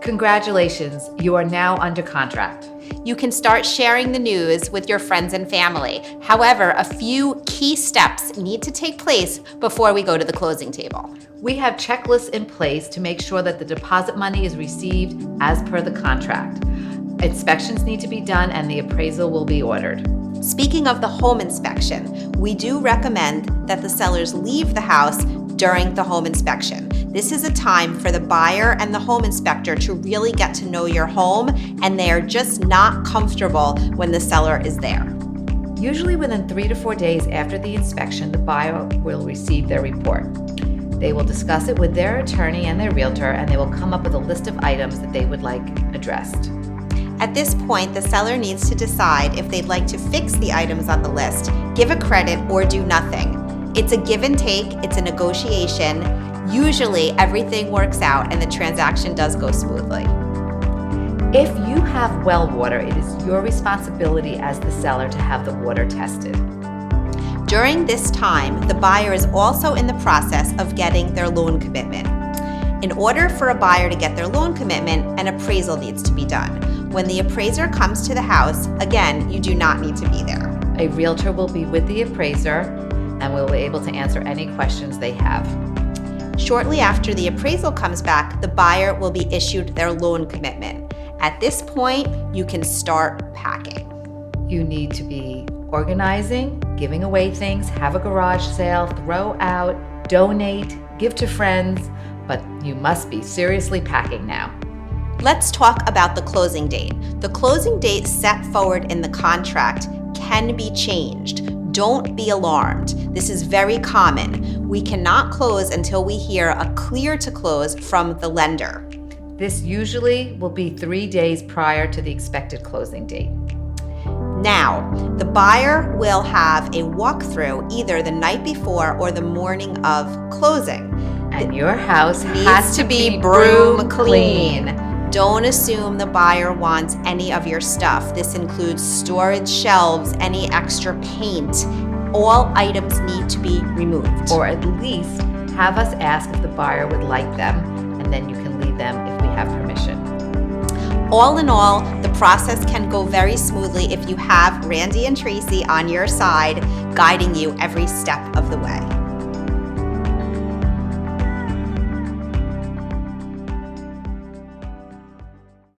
Congratulations, you are now under contract. You can start sharing the news with your friends and family. However, a few key steps need to take place before we go to the closing table. We have checklists in place to make sure that the deposit money is received as per the contract. Inspections need to be done and the appraisal will be ordered. Speaking of the home inspection, we do recommend that the sellers leave the house during the home inspection. This is a time for the buyer and the home inspector to really get to know your home, and they are just not comfortable when the seller is there. Usually within 3 to 4 days after the inspection, the buyer will receive their report. They will discuss it with their attorney and their realtor, and they will come up with a list of items that they would like addressed. At this point, the seller needs to decide if they'd like to fix the items on the list, give a credit, or do nothing. It's a give and take, it's a negotiation. Usually everything works out and the transaction does go smoothly. If you have well water, it is your responsibility as the seller to have the water tested. During this time, the buyer is also in the process of getting their loan commitment. In order for a buyer to get their loan commitment, an appraisal needs to be done. When the appraiser comes to the house, again, you do not need to be there. A realtor will be with the appraiser and will be able to answer any questions they have. Shortly after the appraisal comes back, the buyer will be issued their loan commitment. At this point, you can start packing. You need to be organizing, giving away things, have a garage sale, throw out, donate, give to friends, but you must be seriously packing now. Let's talk about the closing date. The closing date set forward in the contract can be changed. Don't be alarmed. This is very common. We cannot close until we hear a clear to close from the lender. This usually will be 3 days prior to the expected closing date. Now, the buyer will have a walkthrough either the night before or the morning of closing. And your house Needs to be broom clean. Don't assume the buyer wants any of your stuff. This includes storage shelves, any extra paint. All items need to be removed. Or at least have us ask if the buyer would like them, and then you can leave them if we have permission. All in all, the process can go very smoothly if you have Randy and Tracy on your side, guiding you every step of the way.